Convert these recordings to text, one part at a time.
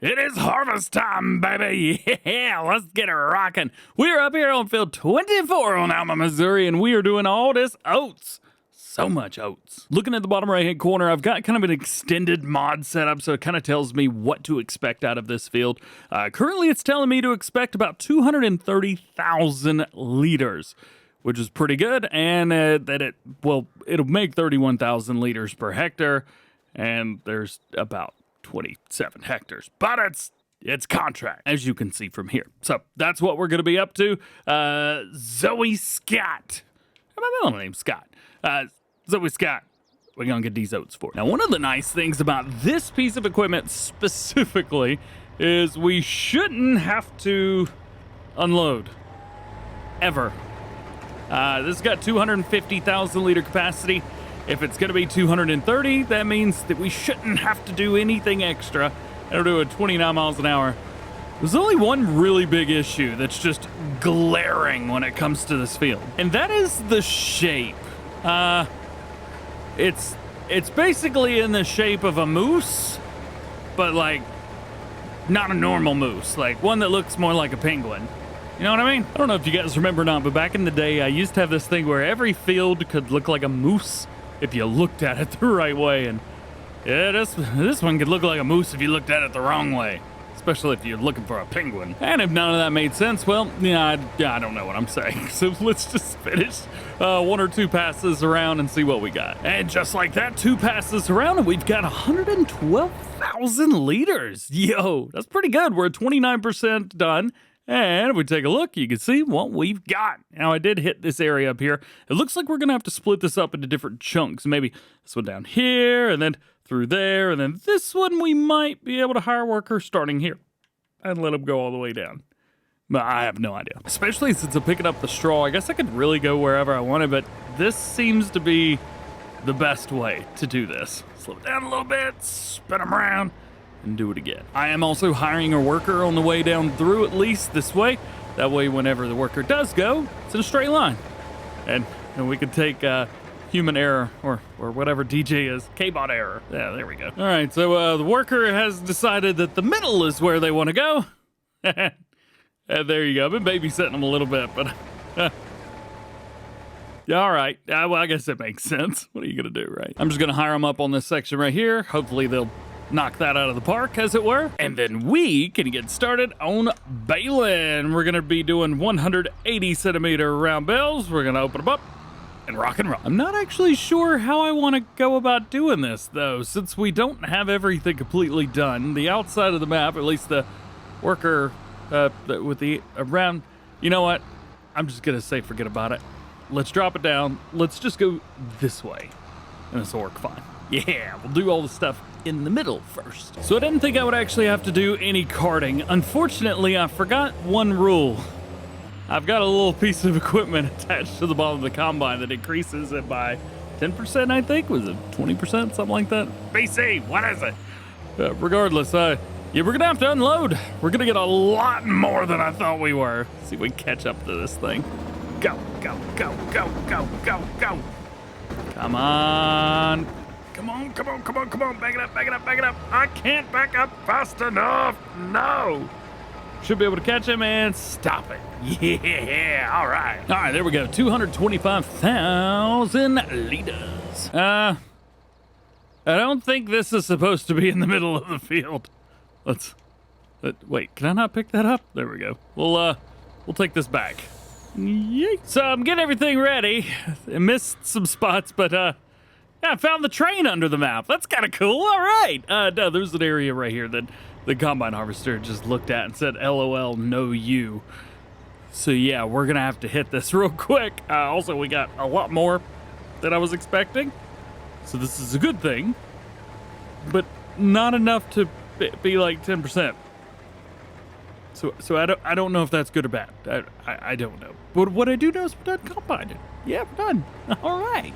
It is harvest time, baby. Yeah, let's get it rocking. We're up here on field 24 on Alma, Missouri, and we are doing all this oats. So much oats. Looking at the bottom right-hand corner, I've got kind of an extended mod setup, so it kind of tells me what to expect out of this field. Currently, it's telling me to expect about 230,000 liters, which is pretty good, and it'll make 31,000 liters per hectare, and there's about 27 hectares, but it's contract, as you can see from here. So that's what we're going to be up to. Zoe Scott. My middle name's Scott. Zoe Scott. We're going to get these oats for. Now, one of the nice things about this piece of equipment specifically is we shouldn't have to unload. Ever. This has got 250,000 liter capacity. If it's going to be 230, that means that we shouldn't have to do anything extra. It'll do it 29 miles an hour. There's only one really big issue that's just glaring when it comes to this field, and that is the shape. It's basically in the shape of a moose, but like not a normal moose, like one that looks more like a penguin. You know what I mean? I don't know if you guys remember or not, but back in the day, I used to have this thing where every field could look like a moose if you looked at it the right way. And yeah, this one could look like a moose if you looked at it the wrong way, especially if you're looking for a penguin. And if none of that made sense, well, I don't know what I'm saying. So let's just finish one or two passes around and see what we got. And just like that, 2 passes around and we've got 112,000 liters. Yo, that's pretty good. We're at 29% done. And if we take a look, you can see what we've got. Now, I did hit this area up here. It looks like we're going to have to split this up into different chunks. Maybe this one down here, and then through there, and then this one we might be able to hire workers starting here and let them go all the way down. But I have no idea. Especially since I'm picking up the straw. I guess I could really go wherever I wanted, but this seems to be the best way to do this. Slow it down a little bit, spin them around, and do it again. I am also hiring a worker on the way down through, at least this way. That way, whenever the worker does go, it's in a straight line. And we can take human error or whatever DJ is, K-bot error. Yeah, there we go. All right, so the worker has decided that the middle is where they want to go. And there you go. I've been babysitting them a little bit, but yeah, all right. Well, I guess it makes sense. What are you going to do, right? I'm just going to hire them up on this section right here. Hopefully they'll knock that out of the park, as it were. And then we can get started on baling. We're going to be doing 180 centimeter round bales. We're going to open them up and rock and roll. I'm not actually sure how I want to go about doing this, though, since we don't have everything completely done. The outside of the map, at least the worker with the around, you know what? I'm just going to say forget about it. Let's drop it down. Let's just go this way, and this will work fine. Yeah, we'll do all the stuff in the middle first. So I didn't think I would actually have to do any carting. Unfortunately, I forgot one rule. I've got a little piece of equipment attached to the bottom of the combine that increases it by 10%, I think. Was it 20%, something like that? BC, what is it? Regardless, yeah, we're gonna have to unload. We're gonna get a lot more than I thought we were. Let's see if we can catch up to this thing. Go, go, go, go, go, go, go. Come on. Come on, come on, come on, come on. Back it up, back it up, back it up. I can't back up fast enough. No. Should be able to catch him and stop it. Yeah, all right. All right, there we go. 225,000 liters. I don't think this is supposed to be in the middle of the field. Wait, can I not pick that up? There we go. We'll take this back. Yay. So I'm getting everything ready. I missed some spots, but yeah, I found the train under the map. That's kind of cool. All right. No, there's an area right here that the combine harvester just looked at and said, LOL, no you. So yeah, we're going to have to hit this real quick. Also, we got a lot more than I was expecting. So this is a good thing, but not enough to be like 10%. So I don't know if that's good or bad. I don't know. But what I do know is we're done combining. Yeah, we're done. All right.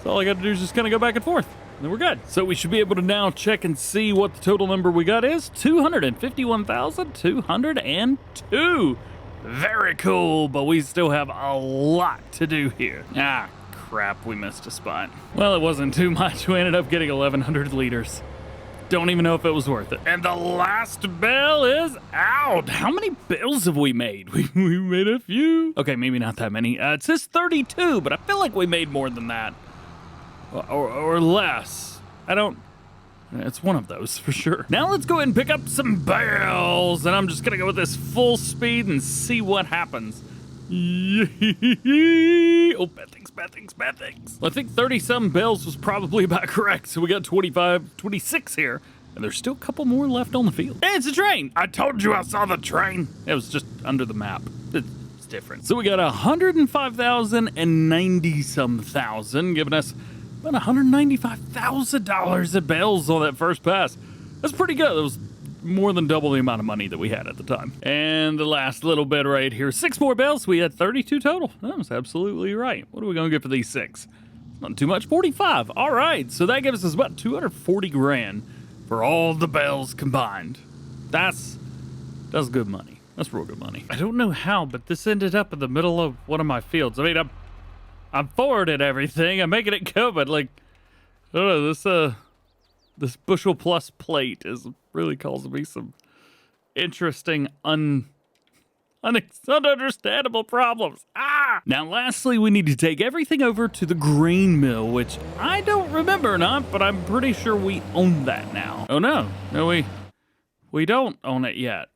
So all I got to do is just kind of go back and forth. And then we're good. So we should be able to now check and see what the total number we got is. 251,202. Very cool, but we still have a lot to do here. Ah, crap, we missed a spot. Well, it wasn't too much. We ended up getting 1,100 liters. don't even know if it was worth it. And the last bale is out. How many bales have we made? We made a few. Okay, maybe not that many. It says 32, but I feel like we made more than that. Or less. It's one of those for sure. Now let's go ahead and pick up some bales. And I'm just gonna go with this full speed and see what happens. Oh, bad things, bad things, bad things. Well, I think 30-some bales was probably about correct. So we got 26 here. And there's still a couple more left on the field. Hey, it's a train. I told you I saw the train. It was just under the map. It's different. So we got 105,000 and 90-some thousand, giving us about $195,000 of bales on that first pass. That's pretty good. That was more than double the amount of money that we had at the time. And the last little bit right here, 6 more bales. We had 32 total. That was absolutely right. What are we going to get for these 6? Not too much, 45. All right, so that gives us about 240 grand for all the bales combined. That's good money. That's real good money. I don't know how, but this ended up in the middle of one of my fields. I mean, I'm forwarded everything. I'm making it go, but like, I don't know, this bushel plus plate is really causing me some interesting, ununderstandable problems. Now, lastly, we need to take everything over to the grain mill, which I don't remember or not, but I'm pretty sure we own that now. Oh, no, we don't own it yet.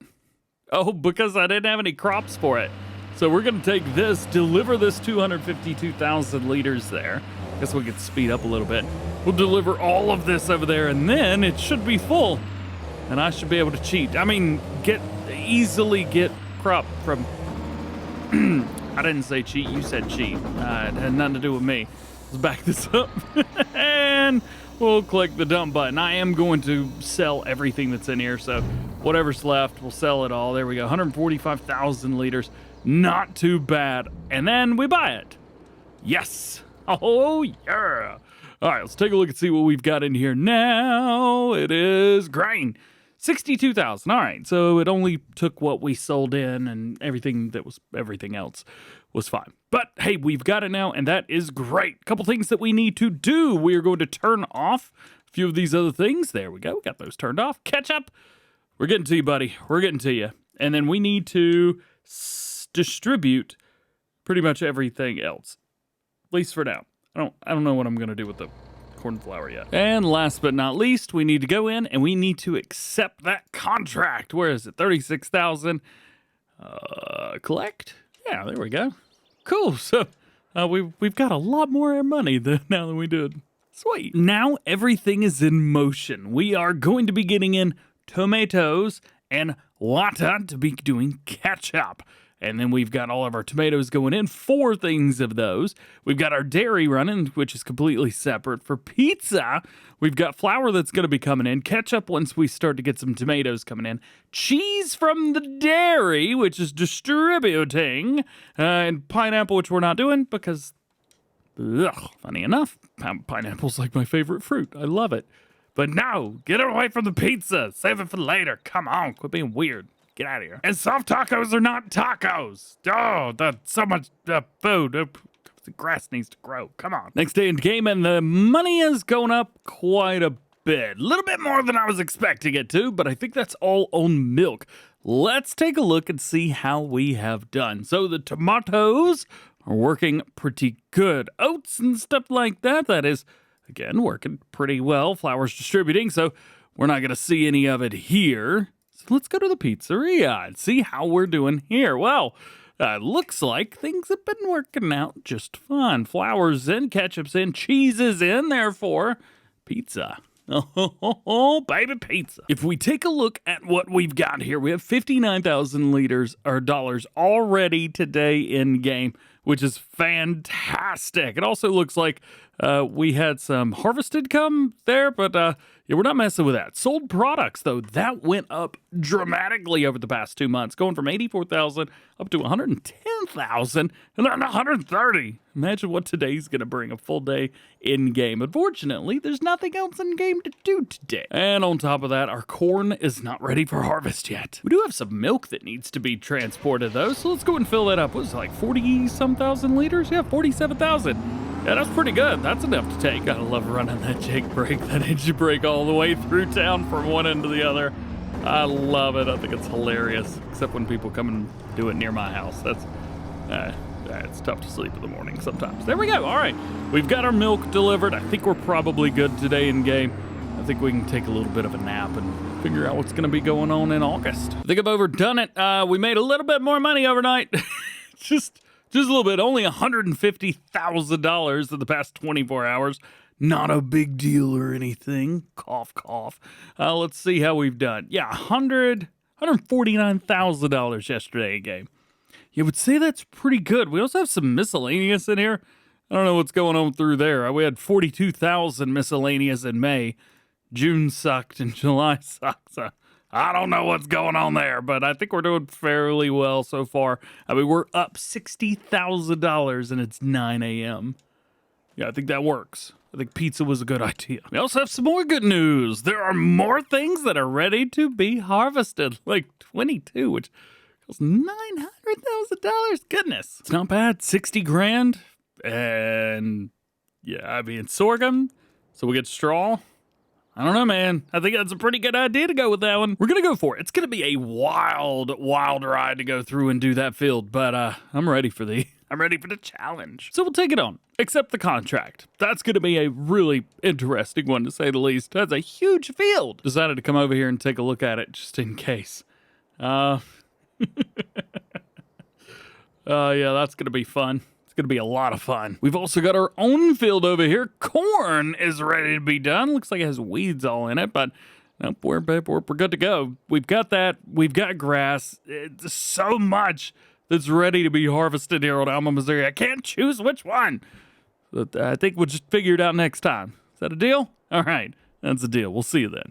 Oh, because I didn't have any crops for it. So we're going to take this, deliver this 252,000 liters there. Guess we could speed up a little bit. We'll deliver all of this over there, and then it should be full. And I should be able to cheat. I mean, easily get crop from... I didn't say cheat, you said cheat. It had nothing to do with me. Let's back this up. And we'll click the dump button. I am going to sell everything that's in here, so whatever's left, we'll sell it all. There we go, 145,000 liters. Not too bad. And then we buy it. Yes. Oh, yeah. All right, let's take a look and see what we've got in here now. It is grain. 62,000. All right, so it only took what we sold in, and everything else was fine. But hey, we've got it now, and that is great. Couple things that we need to do. We are going to turn off a few of these other things. There we go. We got those turned off. Ketchup. We're getting to you, buddy. We're getting to you. And then we need to distribute pretty much everything else, at least for now. I don't know what I'm gonna do with the corn flour yet. And last but not least, we need to go in and we need to accept that contract. Where is it? 36,000. Collect. Yeah, there we go. Cool. So we've got a lot more money now than we did. Sweet. Now everything is in motion. We are going to be getting in tomatoes and water to be doing ketchup. And then we've got all of our tomatoes going in, 4 things of those. We've got our dairy running, which is completely separate. For pizza, we've got flour that's going to be coming in, ketchup once we start to get some tomatoes coming in, cheese from the dairy, which is distributing, and pineapple, which we're not doing because, funny enough, pineapple's like my favorite fruit. I love it. But no, get it away from the pizza. Save it for later. Come on, quit being weird. Get out of here. And soft tacos are not tacos. Oh, that's so much food. The grass needs to grow. Come on. Next day in game, and the money is going up quite a bit. A little bit more than I was expecting it to, but I think that's all on milk. Let's take a look and see how we have done. So the tomatoes are working pretty good. Oats and stuff like that, that is, again, working pretty well. Flour's distributing, so we're not going to see any of it here. Let's go to the pizzeria and see how we're doing here. Well, looks like things have been working out just fine. Flour's in, ketchup's in, cheese is in, therefore, pizza. Oh, baby pizza. If we take a look at what we've got here, we have 59,000 liters or dollars already today in game, which is fantastic. It also looks like we had some harvested come there, but yeah, we're not messing with that. Sold products, though, that went up dramatically over the past 2 months, going from 84,000 up to 110,000 and then 130. Imagine what today's going to bring, a full day in game. Unfortunately, there's nothing else in game to do today. And on top of that, our corn is not ready for harvest yet. We do have some milk that needs to be transported, though, so let's go and fill that up. What is it, like 40-some thousand liters? Yeah, 47,000. Yeah, that's pretty good. That's enough to take. I love running that Jake brake, that engine brake all the way through town from one end to the other. I love it. I think it's hilarious, except when people come and do it near my house. It's tough to sleep in the morning sometimes. There we go. All right. We've got our milk delivered. I think we're probably good today in game. I think we can take a little bit of a nap and figure out what's going to be going on in August. I think I've overdone it. We made a little bit more money overnight. Just a little bit. Only $150,000 in the past 24 hours. Not a big deal or anything. Cough, cough. Let's see how we've done. Yeah, $149,000 yesterday in game. You would say that's pretty good. We also have some miscellaneous in here. I don't know what's going on through there. We had 42,000 miscellaneous in May. June sucked and July sucked. So I don't know what's going on there, but I think we're doing fairly well so far. I mean, we're up $60,000 and it's 9 a.m. Yeah, I think that works. I think pizza was a good idea. We also have some more good news. There are more things that are ready to be harvested, like 22, which costs $900,000. Goodness. It's not bad. 60 grand. And yeah, I mean, sorghum. So we get straw. I don't know, man. I think that's a pretty good idea to go with that one. We're going to go for it. It's going to be a wild, wild ride to go through and do that field, but I'm ready for the challenge. So we'll take it on, accept the contract. That's going to be a really interesting one, to say the least. That's a huge field. Decided to come over here and take a look at it just in case. Yeah, that's going to be fun. Going to be a lot of fun. We've also got our own field over here. Corn is ready to be done. Looks like it has weeds all in it, but nope, we're good to go. We've got that. We've got grass. It's so much that's ready to be harvested here on Alma, Missouri. I can't choose which one. But I think we'll just figure it out next time. Is that a deal? All right, that's a deal. We'll see you then.